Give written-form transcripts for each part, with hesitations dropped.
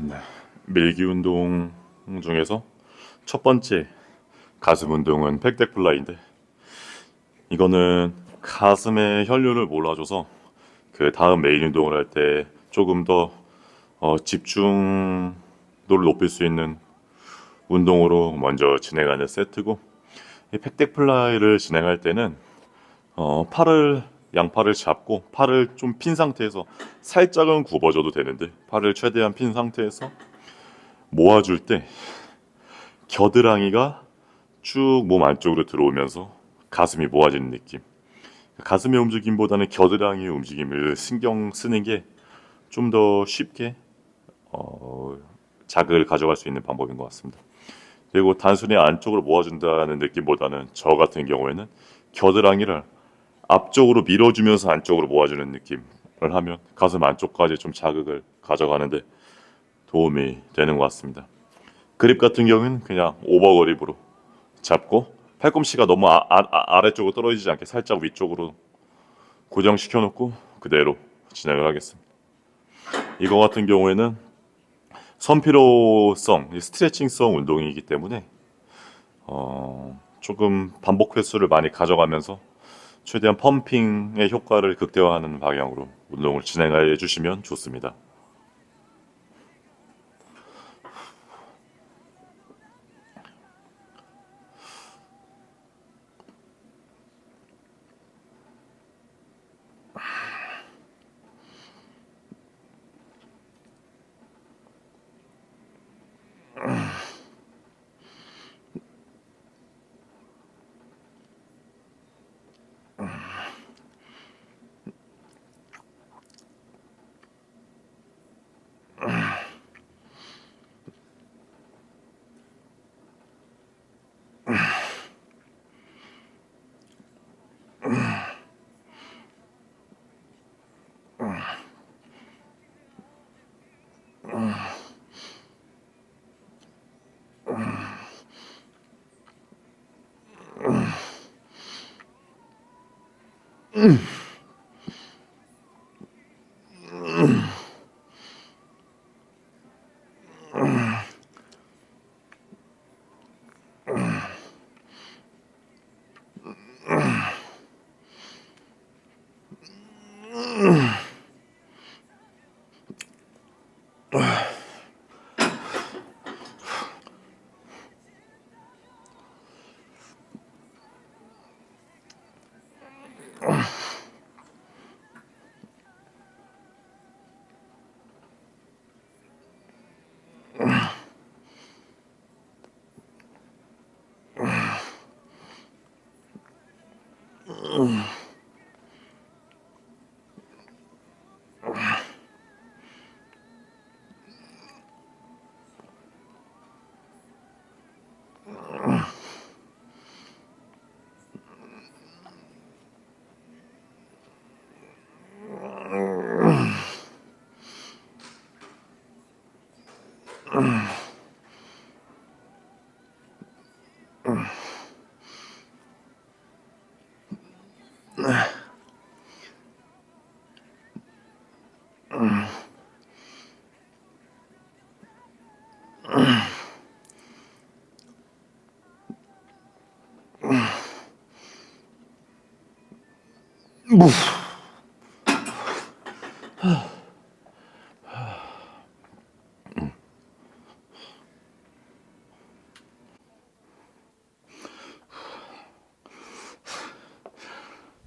네. 밀기 운동 중에서 첫 번째 가슴 운동은 팩덱플라이인데, 이거는 가슴에 혈류를 몰아줘서 그 다음 메인 운동을 할 때 조금 더 집중도를 높일 수 있는 운동으로 먼저 진행하는 세트고, 이 팩덱플라이를 진행할 때는 양팔을 잡고 팔을 좀 핀 상태에서 살짝은 굽어줘도 되는데, 팔을 최대한 핀 상태에서 모아줄 때 겨드랑이가 쭉 몸 안쪽으로 들어오면서 가슴이 모아지는 느낌. 가슴의 움직임보다는 겨드랑이의 움직임을 신경 쓰는 게 좀 더 쉽게 자극을 가져갈 수 있는 방법인 것 같습니다. 그리고 단순히 안쪽으로 모아준다는 느낌보다는 저 같은 경우에는 겨드랑이를 앞쪽으로 밀어주면서 안쪽으로 모아주는 느낌을 하면 가슴 안쪽까지 좀 자극을 가져가는데 도움이 되는 것 같습니다. 그립 같은 경우는 그냥 오버그립으로 잡고 팔꿈치가 너무 아래쪽으로 떨어지지 않게 살짝 위쪽으로 고정시켜 놓고 그대로 진행을 하겠습니다. 이거 같은 경우에는 선피로성, 스트레칭성 운동이기 때문에 조금 반복 횟수를 많이 가져가면서 최대한 펌핑의 효과를 극대화하는 방향으로 운동을 진행해 주시면 좋습니다.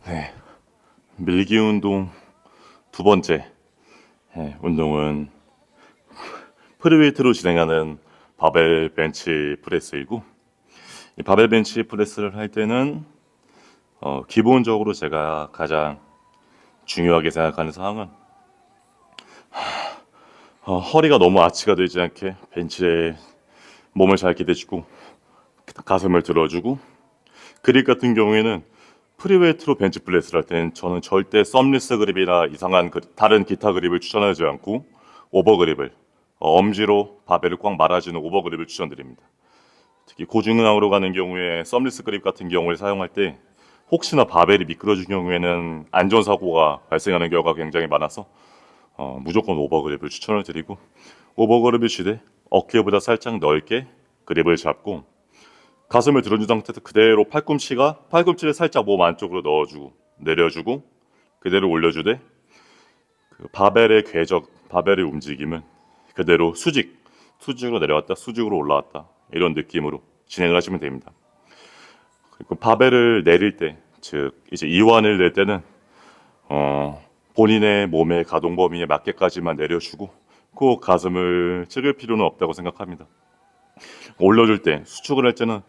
네. 밀기 운동 두 번째 운동은 프리웨이트로 진행하는 바벨 벤치 프레스이고, 이 바벨 벤치 프레스를 할 때는 기본적으로 제가 가장 중요하게 생각하는 사항은 허리가 너무 아치가 되지 않게 벤치에 몸을 잘 기대주고 가슴을 들어주고, 그립 같은 경우에는 프리웨이트로 벤치 프레스를 할 때는 저는 절대 썸리스 그립이나 이상한 다른 기타 그립을 추천하지 않고 오버그립을 엄지로 바벨을 꽉 말아주는 오버그립을 추천드립니다. 특히 고중량으로 가는 경우에 썸리스 그립 같은 경우를 사용할 때 혹시나 바벨이 미끄러질 경우에는 안전사고가 발생하는 경우가 굉장히 많아서 무조건 오버그립을 추천을 드리고, 오버그립을 쥐되 어깨보다 살짝 넓게 그립을 잡고 가슴을 들어준 상태에서 그대로 팔꿈치를 살짝 몸 안쪽으로 넣어주고 내려주고 그대로 올려주되 그 바벨의 움직임은 그대로 수직으로 내려왔다 수직으로 올라왔다 이런 느낌으로 진행을 하시면 됩니다. 그리고 바벨을 내릴 때, 즉 이제 이완을 낼 때는 본인의 몸의 가동 범위에 맞게까지만 내려주고 그 가슴을 찍을 필요는 없다고 생각합니다. 올려줄 때, 수축을 할 때는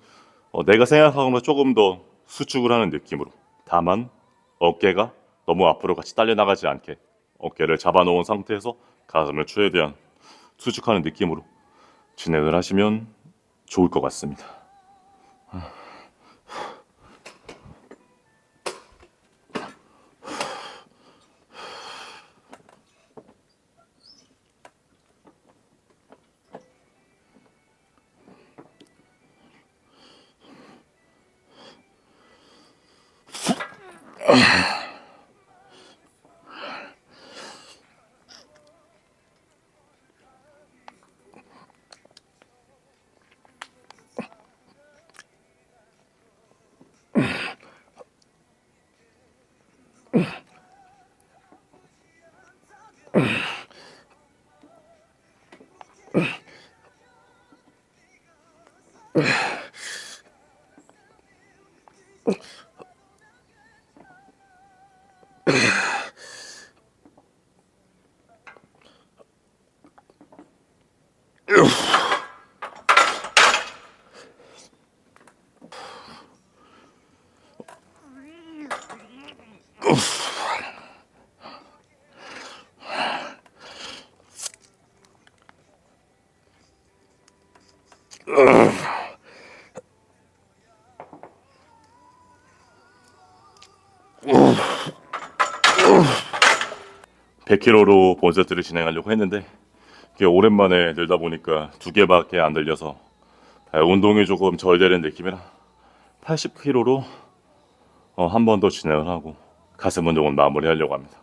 내가 생각하는 것보다 조금 더 수축을 하는 느낌으로, 다만 어깨가 너무 앞으로 같이 딸려 나가지 않게 어깨를 잡아놓은 상태에서 가슴을 최대한 수축하는 느낌으로 진행을 하시면 좋을 것 같습니다. 음. 100kg로 본 세트를 진행하려고 했는데 이게 오랜만에 늘다 보니까 2개밖에 안 들려서 운동이 조금 덜 되는 느낌이라 80kg로 한 번 더 진행을 하고 가슴 운동은 마무리하려고 합니다.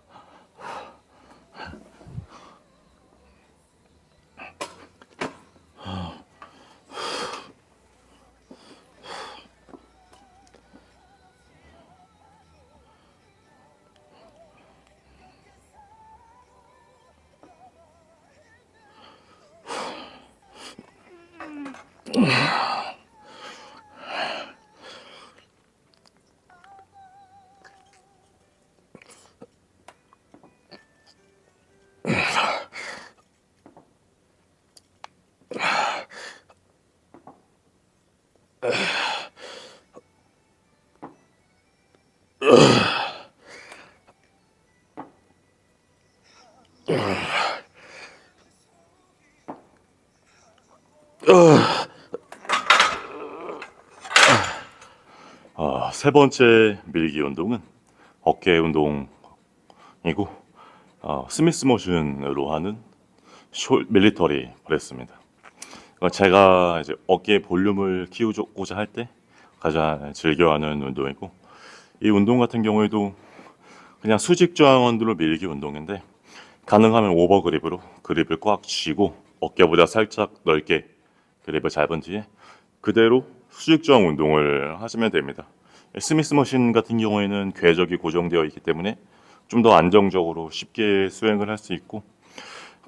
세 번째 밀기 운동은 어깨 운동이고 스미스 모션으로 하는 밀리터리 프레스입니다. 제가 이제 어깨 볼륨을 키우고자 할 때 가장 즐겨하는 운동이고 이 운동 같은 경우에도 그냥 수직 저항원들로 밀기 운동인데 가능하면 오버그립으로 그립을 꽉 쥐고 어깨보다 살짝 넓게 그립을 잡은 뒤에 그대로 수직 저항 운동을 하시면 됩니다. 스미스 머신 같은 경우에는 궤적이 고정되어 있기 때문에 좀 더 안정적으로 쉽게 수행을 할 수 있고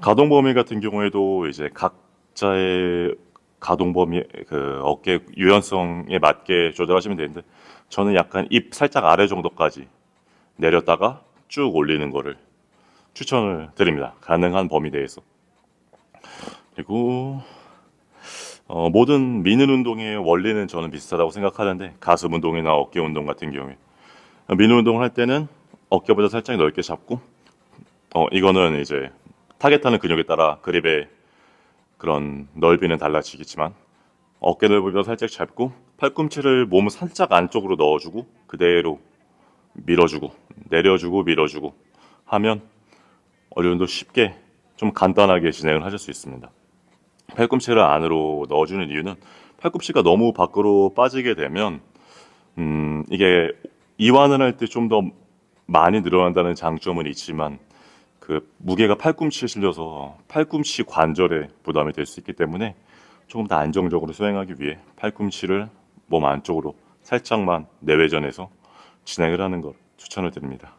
가동 범위 같은 경우에도 이제 각자의 가동 범위 그 어깨 유연성에 맞게 조절하시면 되는데 저는 약간 입 살짝 아래 정도까지 내렸다가 쭉 올리는 거를 추천을 드립니다. 가능한 범위 내에서. 그리고 모든 미는 운동의 원리는 저는 비슷하다고 생각하는데 가슴 운동이나 어깨 운동 같은 경우에 미는 운동을 할 때는 어깨보다 살짝 넓게 잡고 이거는 이제 타겟하는 근육에 따라 그립의 그런 넓이는 달라지겠지만 어깨 넓이보다 살짝 잡고 팔꿈치를 몸 살짝 안쪽으로 넣어주고 그대로 밀어주고 내려주고 밀어주고 하면 어느 정도 쉽게 좀 간단하게 진행을 하실 수 있습니다. 팔꿈치를 안으로 넣어주는 이유는 팔꿈치가 너무 밖으로 빠지게 되면 이게 이완을 할 때 좀 더 많이 늘어난다는 장점은 있지만 그 무게가 팔꿈치에 실려서 팔꿈치 관절에 부담이 될 수 있기 때문에 조금 더 안정적으로 수행하기 위해 팔꿈치를 몸 안쪽으로 살짝만 내외전해서 진행을 하는 걸 추천을 드립니다.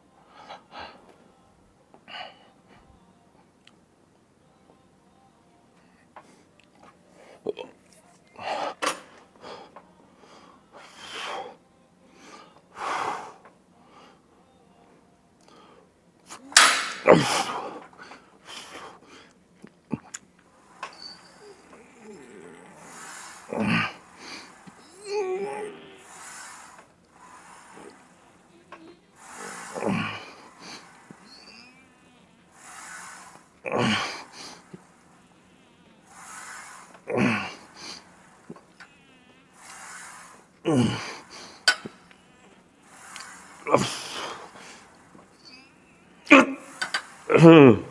그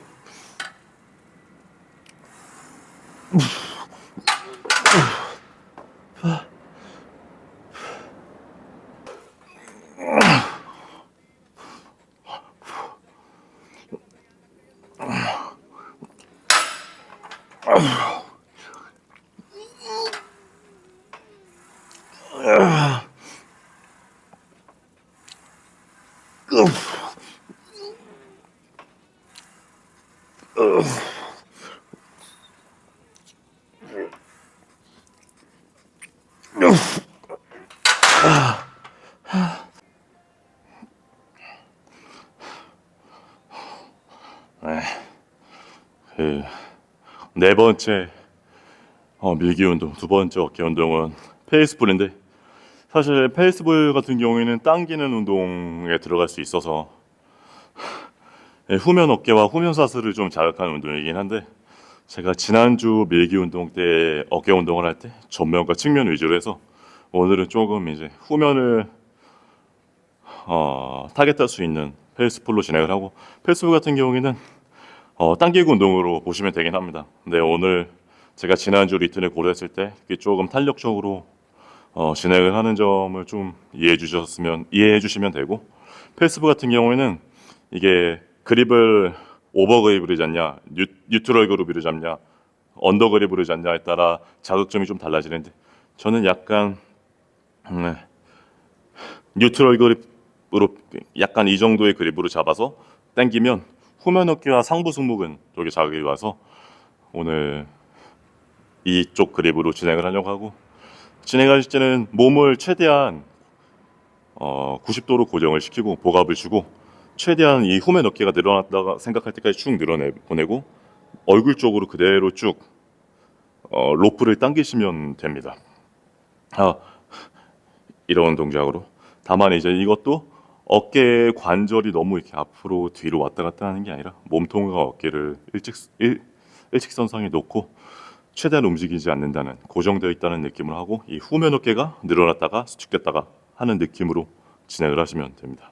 네 번째 밀기 운동, 두 번째 어깨 운동은 페이스볼인데 사실 페이스볼 같은 경우에는 당기는 운동에 들어갈 수 있어서 후면 어깨와 후면 사슬을 좀 자극하는 운동이긴 한데 제가 지난주 밀기 운동 때 어깨 운동을 할 때 전면과 측면 위주로 해서 오늘은 조금 이제 후면을 타겟할 수 있는 페이스볼로 진행을 하고 페이스볼 같은 경우에는 당기고 운동으로 보시면 되긴 합니다. 근데 오늘 제가 지난주 리튼을 고려했을 때 그게 조금 탄력적으로 진행을 하는 점을 좀 이해해 주시면 되고 페이스볼 같은 경우에는 이게 그립을 오버 그립으로 잡냐 뉴트럴 그립으로 잡냐 언더 그립으로 잡냐에 따라 자극점이 좀 달라지는데 저는 약간 뉴트럴 그립으로 약간 이 정도의 그립으로 잡아서 당기면 후면 어깨와 상부 승모근 쪽에 자극이 와서 오늘 이쪽 그립으로 진행을 하려고 하고 진행하실 때는 몸을 최대한 90도로 고정을 시키고 복압을 주고 최대한 이 후면 어깨가 늘어났다가 생각할 때까지 쭉 보내고 얼굴 쪽으로 그대로 쭉 로프를 당기시면 됩니다. 이런 동작으로. 다만 이제 이것도 어깨 관절이 너무 이렇게 앞으로 뒤로 왔다 갔다 하는 게 아니라 몸통과 어깨를 일직선상에 놓고 최대한 움직이지 않는다는 고정되어 있다는 느낌을 하고 이 후면 어깨가 늘어났다가 수축됐다가 하는 느낌으로 진행을 하시면 됩니다.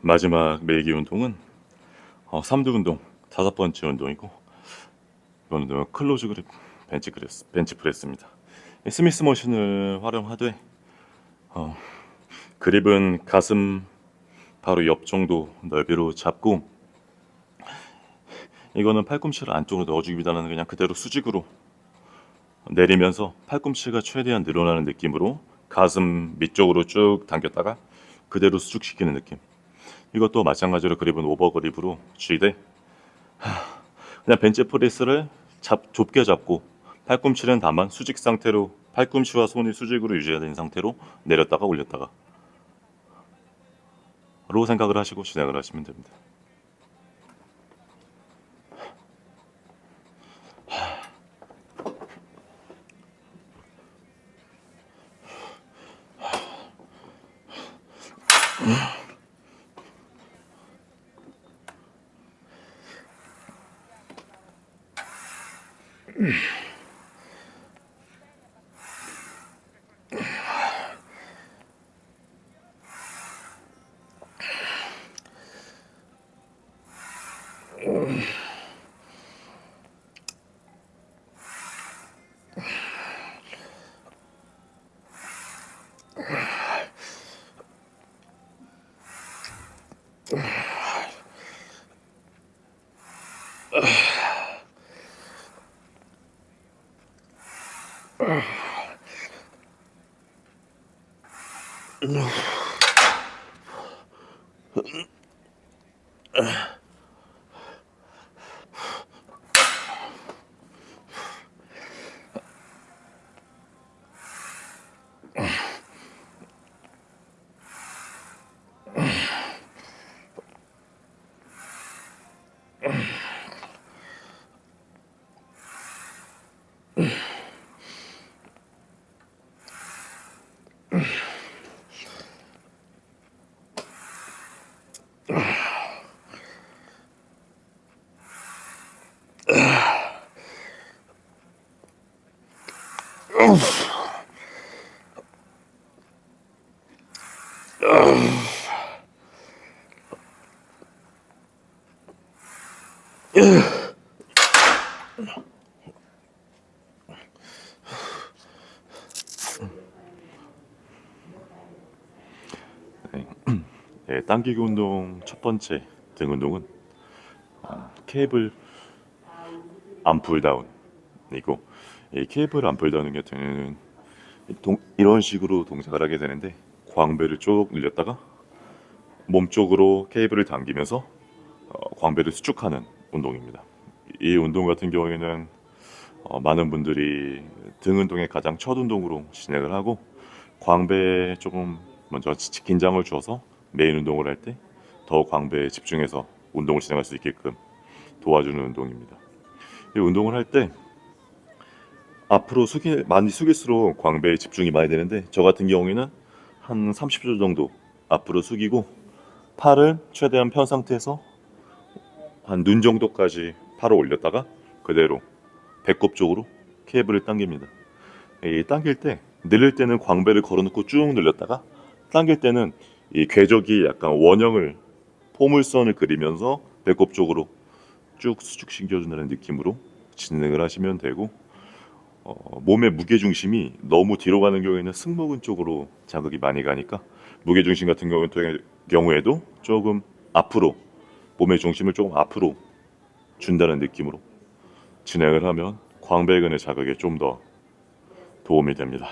마지막 매기 운동은 3두 운동, 다섯 번째 운동이고, 이번 운동은 클로즈 그립 벤치 프레스입니다. 스미스 머신을 활용하되 그립은 가슴 바로 옆 정도 넓이로 잡고, 이거는 팔꿈치를 안쪽으로 넣어주기보다는 그냥 그대로 수직으로 내리면서 팔꿈치가 최대한 늘어나는 느낌으로 가슴 밑쪽으로 쭉 당겼다가 그대로 수축시키는 느낌. 이것도 마찬가지로 그립은 오버 그립으로 쥐되, 그냥 벤치 프레스를 좁게 잡고 팔꿈치는 다만 수직 상태로, 팔꿈치와 손이 수직으로 유지가 된 상태로 내렸다가 올렸다가 로 생각을 하시고 진행을 하시면 됩니다. 네, 당기기 운동 첫 번째 등 운동은 케이블 암풀 다운이고, 이 케이블 암풀 다운 같은 경우는 이런 식으로 동작을 하게 되는데, 광배를 쭉 늘렸다가 몸쪽으로 케이블을 당기면서 광배를 수축하는 운동입니다. 이 운동 같은 경우에는 많은 분들이 등 운동의 가장 첫 운동으로 진행을 하고, 광배에 조금 먼저 긴장을 줘서 메인 운동을 할 때 더 광배에 집중해서 운동을 진행할 수 있게끔 도와주는 운동입니다. 이 운동을 할 때 앞으로 많이 숙일수록 광배에 집중이 많이 되는데, 저 같은 경우에는 한 30초 정도 앞으로 숙이고 팔을 최대한 편 상태에서 한 눈 정도까지 팔을 올렸다가 그대로 배꼽 쪽으로 케이블을 당깁니다. 이 당길 때, 늘릴 때는 광배를 걸어놓고 쭉 늘렸다가, 당길 때는 이 궤적이 약간 원형을, 포물선을 그리면서 배꼽 쪽으로 쭉 수축시켜준다는 느낌으로 진행을 하시면 되고, 몸의 무게중심이 너무 뒤로 가는 경우에는 승모근 쪽으로 자극이 많이 가니까 무게중심 같은 경우에도 조금 앞으로, 몸의 중심을 조금 앞으로 준다는 느낌으로 진행을 하면 광배근의 자극에 좀 더 도움이 됩니다.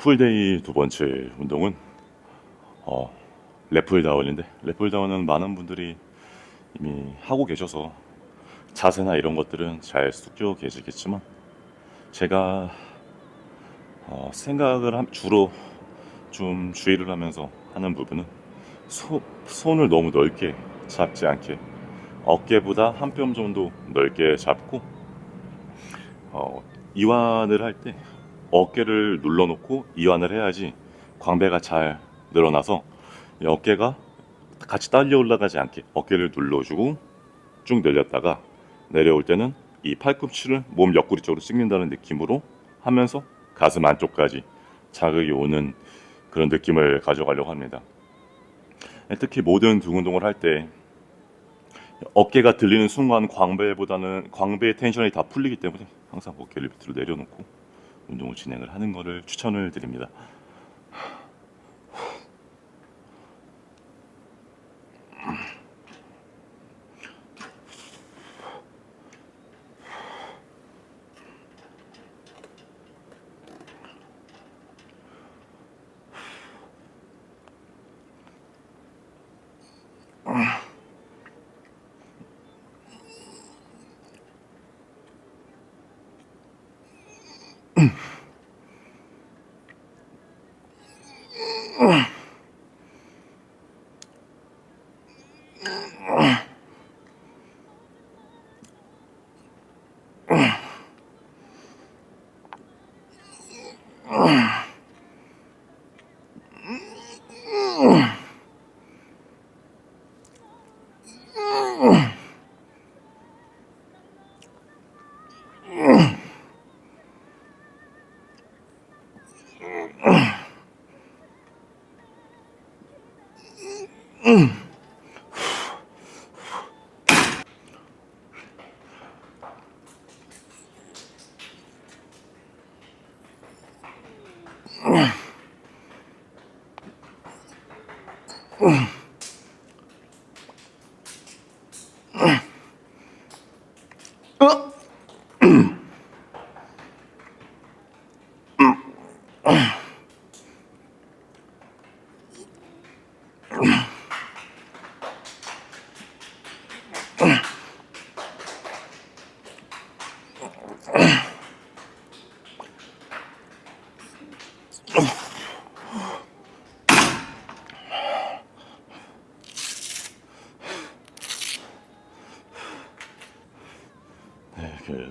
풀데이 두 번째 운동은 어, 랩풀다운인데, 랩풀다운은 많은 분들이 이미 하고 계셔서 자세나 이런 것들은 잘 쑥겨 계시겠지만, 제가 주로 좀 주의를 하면서 하는 부분은 손을 너무 넓게 잡지 않게, 어깨보다 한 뼘 정도 넓게 잡고, 이완을 할 때 어깨를 눌러놓고 이완을 해야지 광배가 잘 늘어나서 이 어깨가 같이 딸려 올라가지 않게 어깨를 눌러주고 쭉 늘렸다가, 내려올 때는 이 팔꿈치를 몸 옆구리 쪽으로 찍는다는 느낌으로 하면서 가슴 안쪽까지 자극이 오는 그런 느낌을 가져가려고 합니다. 특히 모든 등 운동을 할 때 어깨가 들리는 순간 광배의 텐션이 다 풀리기 때문에 항상 어깨를 밑으로 내려놓고 운동을 진행을 하는 것을 추천을 드립니다.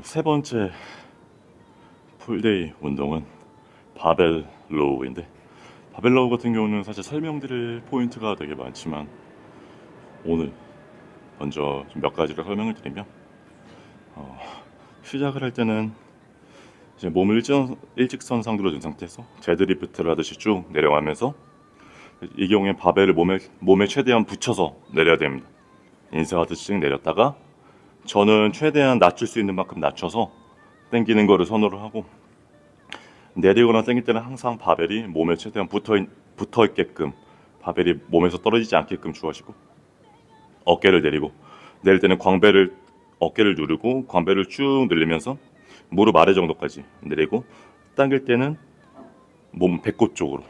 세 번째 풀데이 운동은 바벨 로우인데, 바벨 로우 같은 경우는 사실 설명드릴 포인트가 되게 많지만, 오늘 먼저 좀 몇 가지를 설명을 드리면, 시작을 할 때는 이제 몸을 일직선 상태로 든 상태에서 데드리프트를 하듯이 쭉 내려가면서, 이 경우에 바벨을 몸에 최대한 붙여서 내려야 됩니다. 인사하듯이 쭉 내렸다가, 저는 최대한 낮출 수 있는 만큼 낮춰서 당기는 거를 선호를 하고, 내리거나 당길 때는 항상 바벨이 몸에 최대한 붙어 있게끔, 바벨이 몸에서 떨어지지 않게끔 주어지고, 어깨를 내리고, 내릴 때는 어깨를 누르고 광배를 쭉 늘리면서 무릎 아래 정도까지 내리고, 당길 때는 몸 배꼽 쪽으로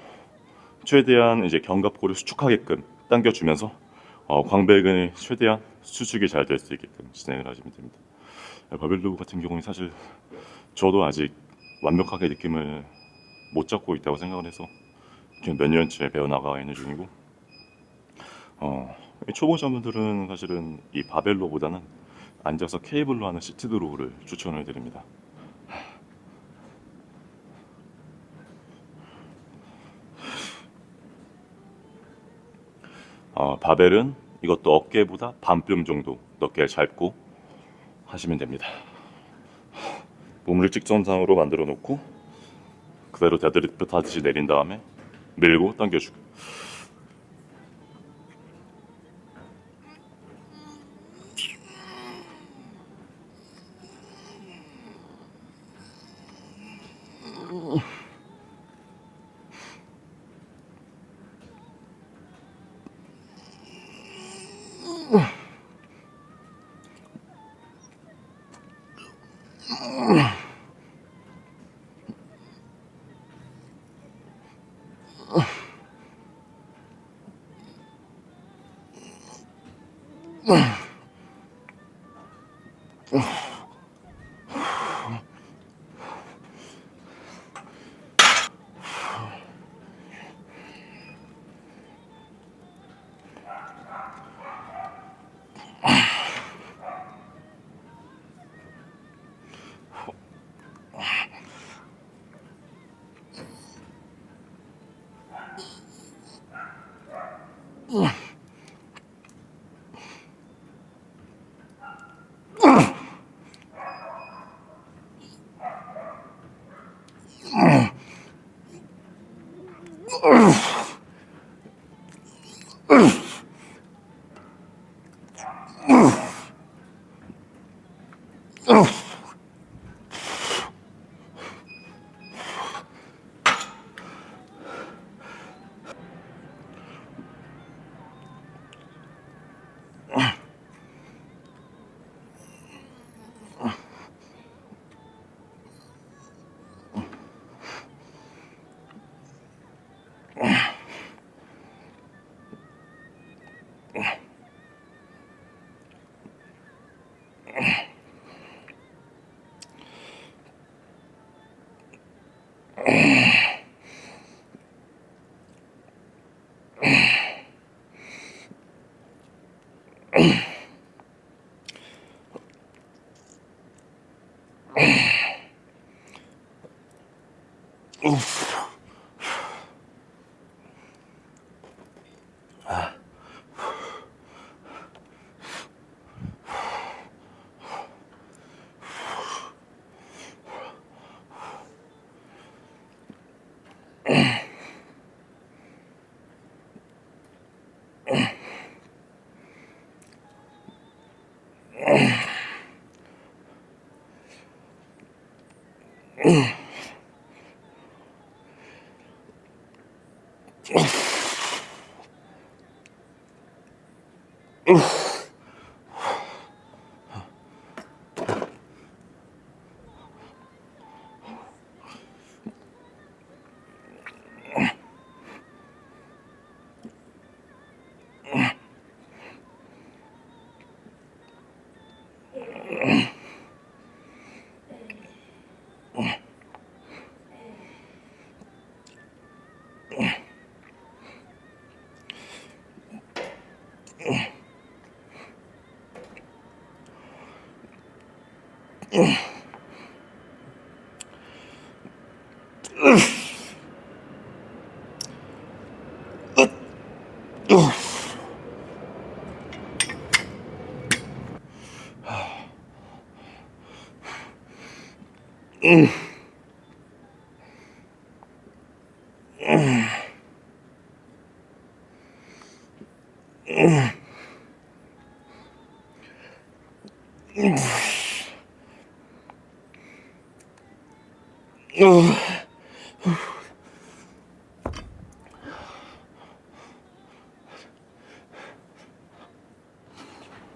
최대한 이제 견갑골을 수축하게끔 당겨주면서 광배근이 최대한 수축이 잘 될 수 있게끔 진행을 하시면 됩니다. 바벨로우 같은 경우는 사실 저도 아직 완벽하게 느낌을 못 잡고 있다고 생각을 해서 지금 몇 년째 배워나가 있는 중이고, 초보자분들은 사실은 이 바벨로보다는 앉아서 케이블로 하는 시트드로우를 추천을 드립니다. 바벨은 이것도 어깨보다 반뼘 정도 넓게 잡고 하시면 됩니다. 몸을 직선상으로 만들어 놓고 그대로 데드리프트 하듯이 내린 다음에 밀고 당겨주고,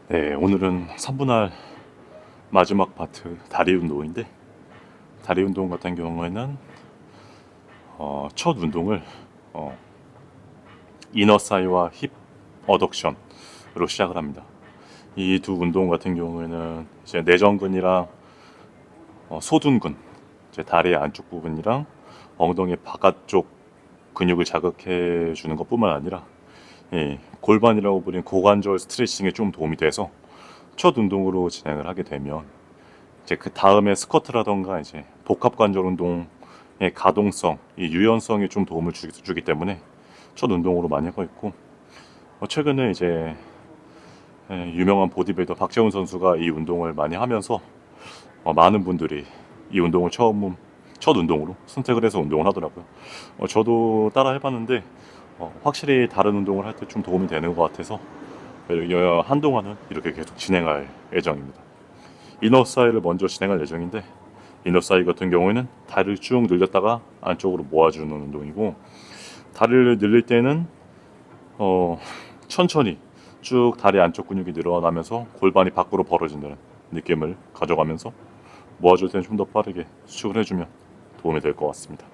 네, 오늘은 3분할 마지막 파트 다리 운동인데, 다리 운동 같은 경우에는 첫 운동을 이너 사이와 힙 어덕션으로 시작을 합니다. 이 두 운동 같은 경우에는 이제 내전근이랑 소둔근, 이제 다리 안쪽 부분이랑 엉덩이 바깥쪽 근육을 자극해 주는 것뿐만 아니라 골반이라고 불리는 고관절 스트레칭에 좀 도움이 돼서 첫 운동으로 진행을 하게 되면 이제 그 다음에 스쿼트라던가 이제 복합 관절 운동의 가동성, 이 유연성에 좀 도움을 주기 때문에 첫 운동으로 많이 하고 있고, 최근에 이제 유명한 보디빌더 박재훈 선수가 이 운동을 많이 하면서 많은 분들이 이 운동을 첫 운동으로 선택을 해서 운동을 하더라고요. 저도 따라 해봤는데 확실히 다른 운동을 할 때 좀 도움이 되는 것 같아서 한동안은 이렇게 계속 진행할 예정입니다. 이너사이를 먼저 진행할 예정인데, 이너사이 같은 경우에는 다리를 쭉 늘렸다가 안쪽으로 모아주는 운동이고, 다리를 늘릴 때는 천천히 쭉 다리 안쪽 근육이 늘어나면서 골반이 밖으로 벌어진다는 느낌을 가져가면서 모아줄 때는 좀 더 빠르게 수축을 해주면 도움이 될 것 같습니다.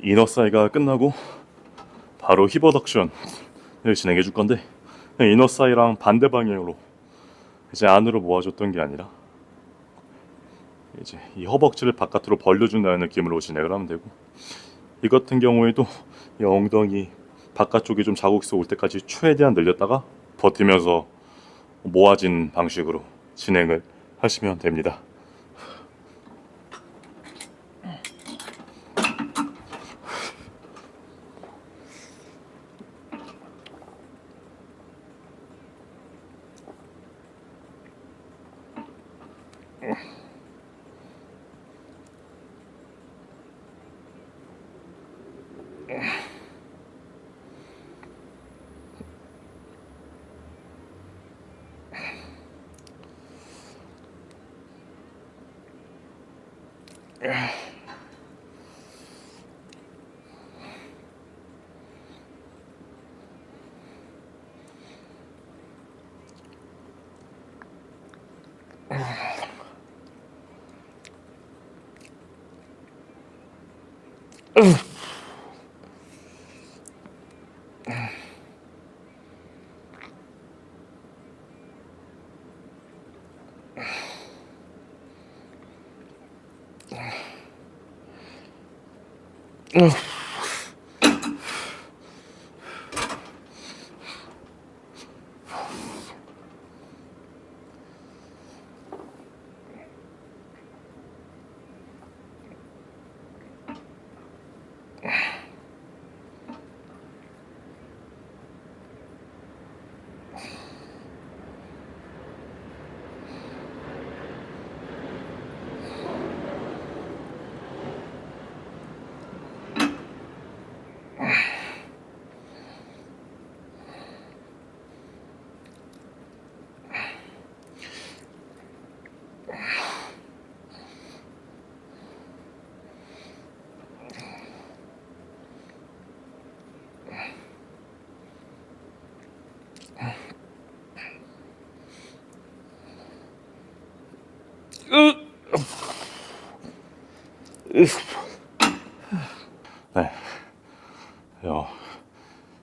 이너사이가 끝나고 바로 힙어덕션을 진행해 줄 건데, 이너사이랑 반대 방향으로 이제 안으로 모아줬던 게 아니라 이제 이 허벅지를 바깥으로 벌려준다는 느낌으로 진행을 하면 되고, 이 같은 경우에도 이 엉덩이 바깥쪽에 좀 자국이 올 때까지 최대한 늘렸다가 버티면서 모아진 방식으로 진행을 하시면 됩니다. 네.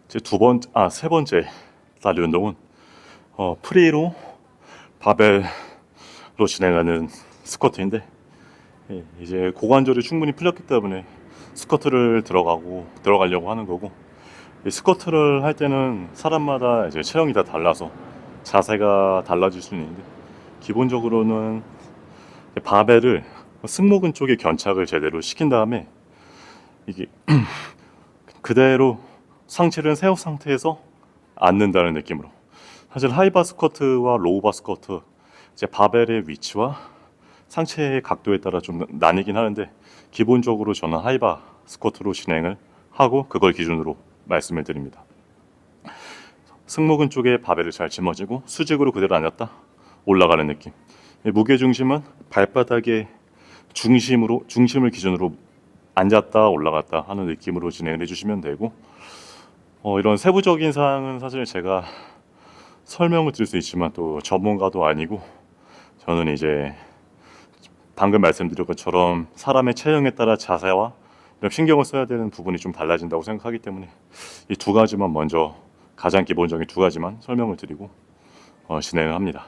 제 세 번째 다리 운동은 프리로 바벨로 진행하는 스쿼트인데, 이제 고관절이 충분히 풀렸기 때문에 스쿼트를 들어가려고 하는 거고, 이 스쿼트를 할 때는 사람마다 이제 체형이 다 달라서 자세가 달라질 수는 있는데, 기본적으로는 바벨을 승모근 쪽에 견착을 제대로 시킨 다음에 이게 그대로 상체를 세운 상태에서 앉는다는 느낌으로. 사실 하이바 스쿼트와 로우바 스쿼트, 이제 바벨의 위치와 상체의 각도에 따라 좀 나뉘긴 하는데, 기본적으로 저는 하이바 스쿼트로 진행을 하고 그걸 기준으로 말씀을 드립니다. 승모근 쪽에 바벨을 잘 짊어지고 수직으로 그대로 앉았다 올라가는 느낌. 무게 중심은 발바닥의 중심을 기준으로 앉았다 올라갔다 하는 느낌으로 진행을 해주시면 되고, 이런 세부적인 사항은 사실 제가 설명을 드릴 수 있지만 또 전문가도 아니고, 저는 이제 방금 말씀드린 것처럼 사람의 체형에 따라 자세와 이런 신경을 써야 되는 부분이 좀 달라진다고 생각하기 때문에 이 두 가지만 먼저, 가장 기본적인 두 가지만 설명을 드리고 진행을 합니다.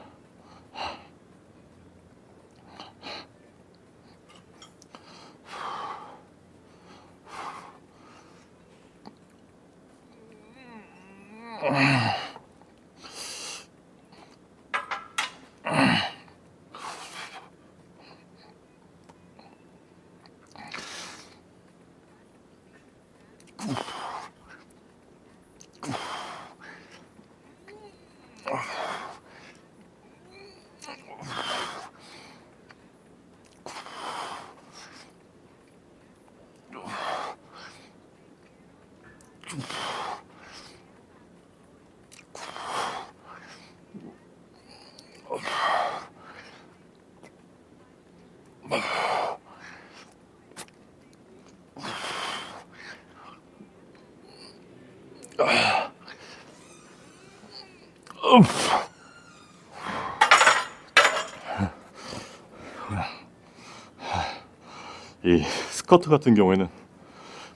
이 스쿼트 같은 경우에는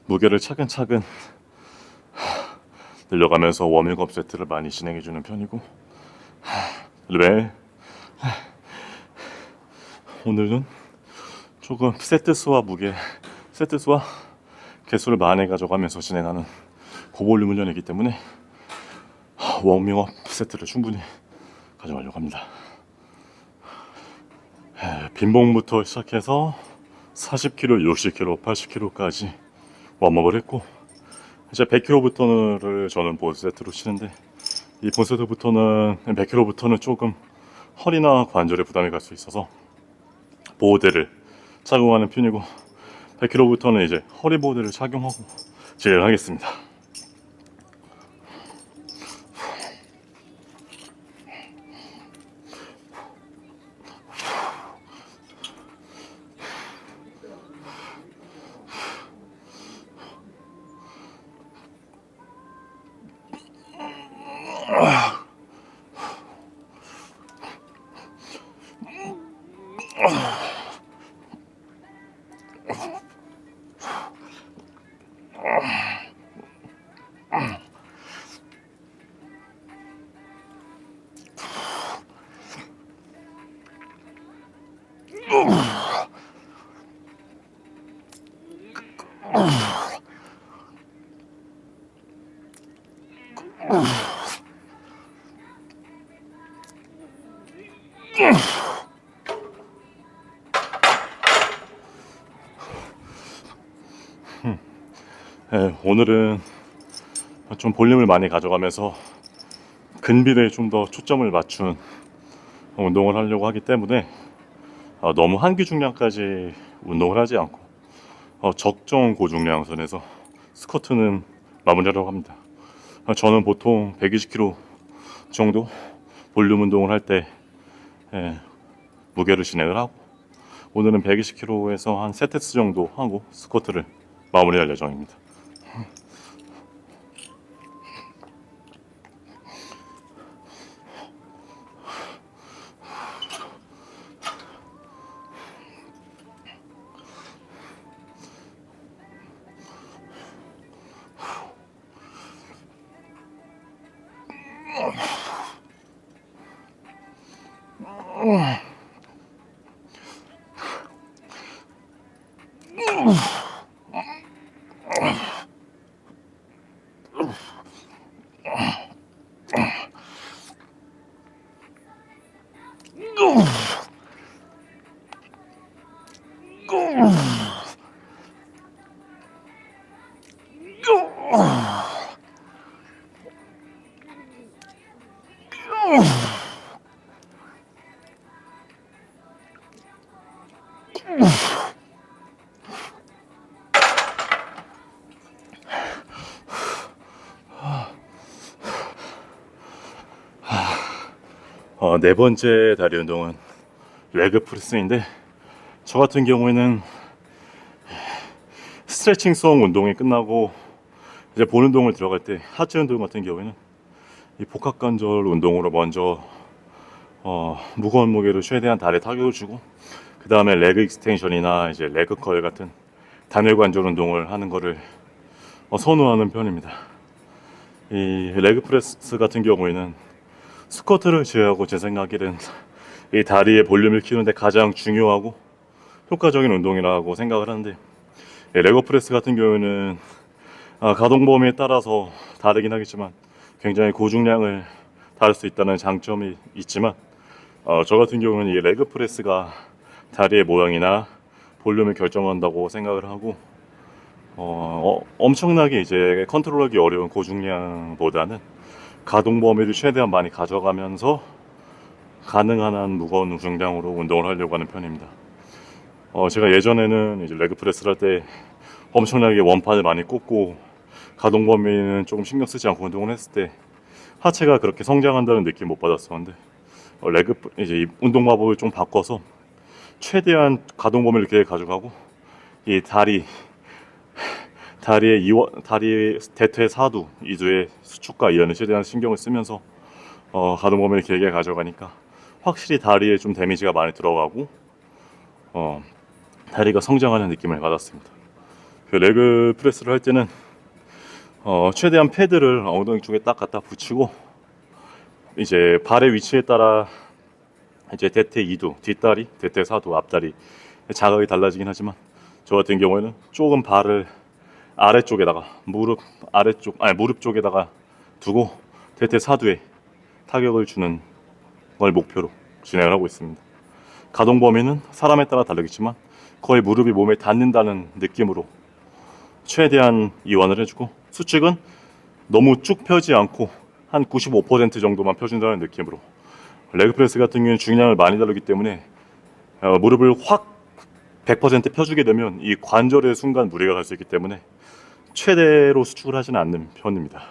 무게를 차근차근 늘려가면서 워밍업 세트를 많이 진행해주는 편이고, 왜 오늘은 조금 세트 수와 개수를 많이 가져가면서 진행하는 고볼륨 훈련이기 때문에 워밍업 세트를 충분히 가져가려고 합니다. 빈봉부터 시작해서 40kg, 60kg, 80kg까지 웜업을 했고, 이제 100kg부터를 저는 본 세트로 치는데, 이 본 세트부터는 100kg부터는 조금 허리나 관절에 부담이 갈 수 있어서 보호대를 착용하는 편이고, 100kg부터는 이제 허리 보호대를 착용하고 진행하겠습니다. 오늘은 좀 볼륨을 많이 가져가면서 근비대에 좀 더 초점을 맞춘 운동을 하려고 하기 때문에 너무 한기중량까지 운동을 하지 않고 적정 고중량 선에서 스쿼트는 마무리하려고 합니다. 저는 보통 120kg 정도 볼륨 운동을 할 때 무게를 진행을 하고, 오늘은 120kg에서 한 3세트 정도 하고 스쿼트를 마무리할 예정입니다. 네 번째 다리 운동은 레그 프레스인데, 저 같은 경우에는 스트레칭성 운동이 끝나고 이제 본 운동을 들어갈 때 하체 운동 같은 경우에는 이 복합관절 운동으로 먼저 무거운 무게로 최대한 다리에 타격을 주고 그 다음에 레그 익스텐션이나 이제 레그 컬 같은 단일 관절 운동을 하는 거를 선호하는 편입니다. 이 레그 프레스 같은 경우에는 스쿼트를 제외하고 제 생각에는 이 다리의 볼륨을 키우는데 가장 중요하고 효과적인 운동이라고 생각을 하는데 레그 프레스 같은 경우에는 가동 범위에 따라서 다르긴 하겠지만 굉장히 고중량을 다룰 수 있다는 장점이 있지만 저 같은 경우는 이 레그 프레스가 다리의 모양이나 볼륨을 결정한다고 생각을 하고 엄청나게 이제 컨트롤하기 어려운 고중량보다는 가동 범위를 최대한 많이 가져가면서 가능한 한 무거운 중량으로 운동을 하려고 하는 편입니다. 제가 예전에는 이제 레그 프레스를 할 때 엄청나게 원판을 많이 꽂고 가동 범위는 조금 신경 쓰지 않고 운동을 했을 때 하체가 그렇게 성장한다는 느낌 못 받았었는데 이제 이 운동 마법을 좀 바꿔서 최대한 가동 범위를 이렇게 가져가고 이 다리의 대퇴 사두 이두의 수축과 이완을 최대한 신경을 쓰면서 가동 범위를 길게 가져가니까 확실히 다리에 좀 데미지가 많이 들어가고 다리가 성장하는 느낌을 받았습니다. 그 레그 프레스를 할 때는 최대한 패드를 엉덩이 쪽에 딱 갖다 붙이고 이제 발의 위치에 따라 이제 대퇴 2두, 뒷다리, 대퇴 4두, 앞다리 자극이 달라지긴 하지만 저 같은 경우에는 조금 발을 아래쪽에다가 무릎 쪽에다가 두고 대퇴 4두에 타격을 주는 걸 목표로 진행을 하고 있습니다. 가동 범위는 사람에 따라 다르겠지만 거의 무릎이 몸에 닿는다는 느낌으로 최대한 이완을 해주고 수축은 너무 쭉 펴지 않고 한 95% 정도만 펴준다는 느낌으로 레그 프레스 같은 경우는 중량을 많이 다루기 때문에 무릎을 확 100% 펴주게 되면 이 관절에 순간 무리가 갈 수 있기 때문에 최대로 수축을 하지는 않는 편입니다.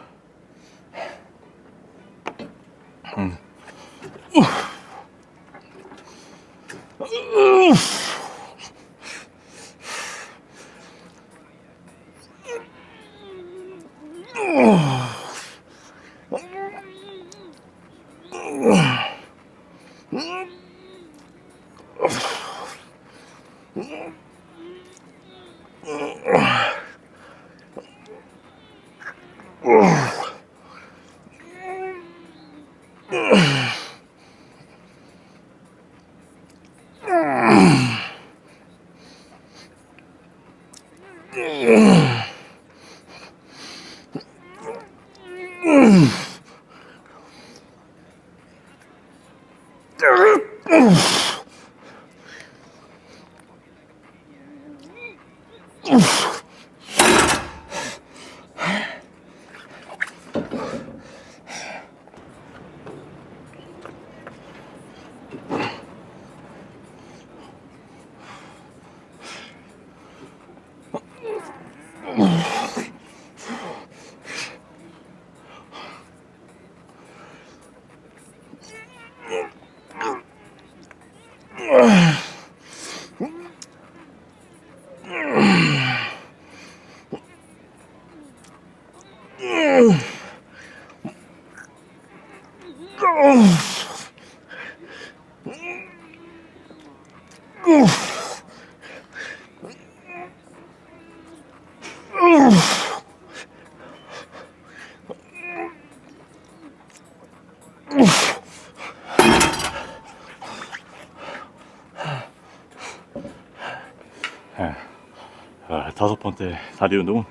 다섯 번째 다리 운동은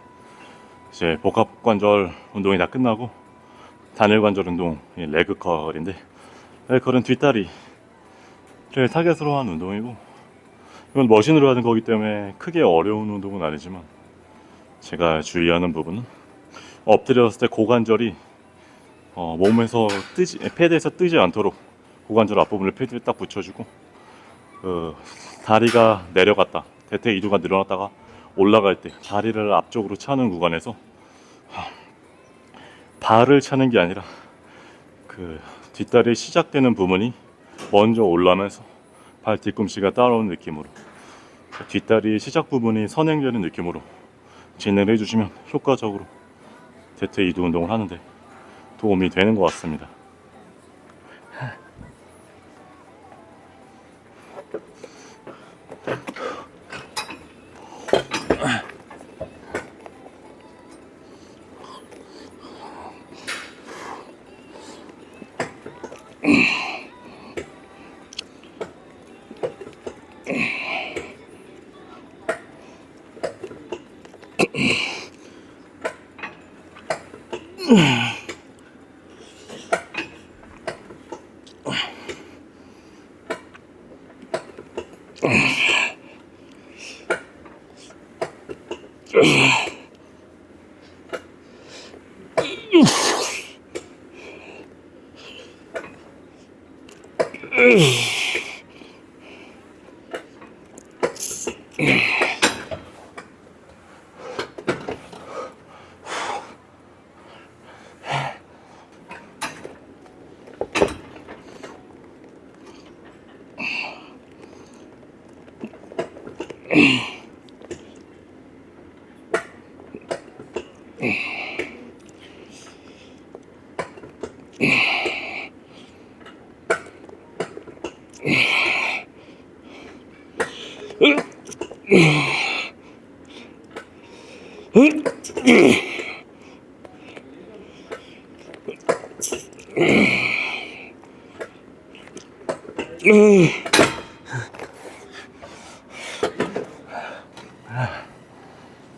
이제 복합관절 운동이 다 끝나고 단일 관절 운동, 레그 컬인데 레그 컬은 뒷다리를 타겟으로 하는 운동이고 이건 머신으로 하는 거기 때문에 크게 어려운 운동은 아니지만 제가 주의하는 부분은 엎드렸을 때 고관절이 몸에서 패드에서 뜨지 않도록 고관절 앞부분을 패드에 딱 붙여주고 다리가 내려갔다 대퇴 이두가 늘어났다가 올라갈 때 다리를 앞쪽으로 차는 구간에서 발을 차는 게 아니라 그 뒷다리 시작되는 부분이 먼저 올라면서 발 뒤꿈치가 따라오는 느낌으로 뒷다리 시작 부분이 선행되는 느낌으로 진행을 해주시면 효과적으로 대퇴 이두 운동을 하는데 도움이 되는 것 같습니다.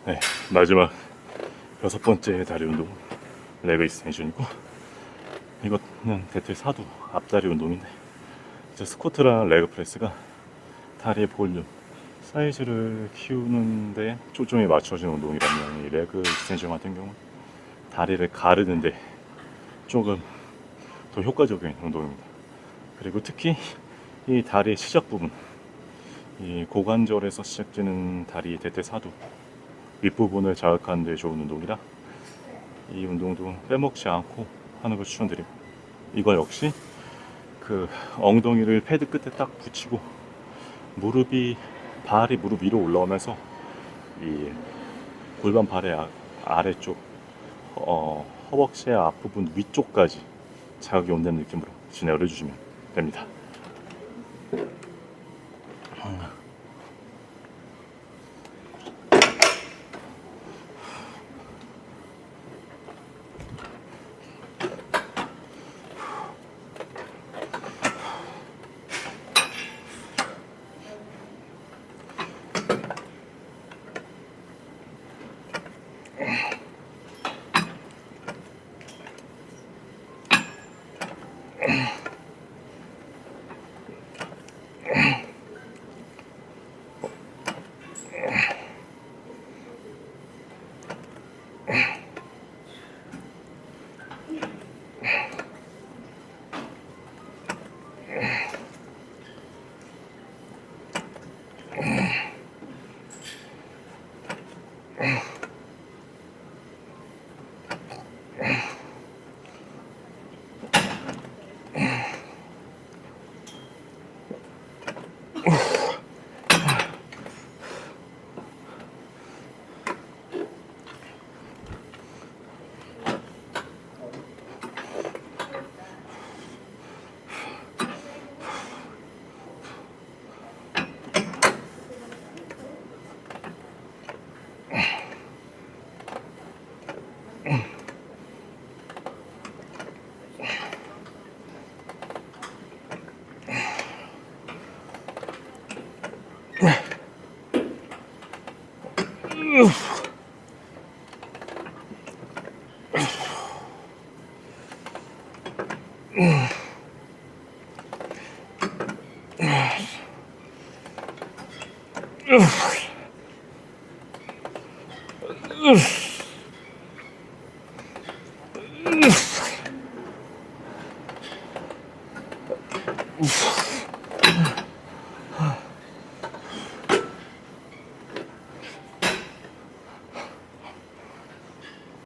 네, 마지막 6번째 다리 운동 레그 익스텐션이고, 이거는 대퇴 사두 앞다리 운동인데, 이제 스쿼트랑 레그 프레스가 다리의 볼륨 사이즈를 키우는데 초점이 맞춰진 운동이라면, 이 레그 익스텐션 같은 경우는 다리를 가르는데 조금 더 효과적인 운동입니다. 그리고 특히 이 다리의 시작 부분, 이 고관절에서 시작되는 다리 대퇴 사두 윗부분을 자극하는 데 좋은 운동이라 이 운동도 빼먹지 않고 하는 걸 추천드립니다. 이거 역시 그 엉덩이를 패드 끝에 딱 붙이고 발이 무릎 위로 올라오면서 이 골반 발의 아래쪽 허벅지의 앞부분 위쪽까지 자극이 온다는 느낌으로 진행을 해주시면 됩니다.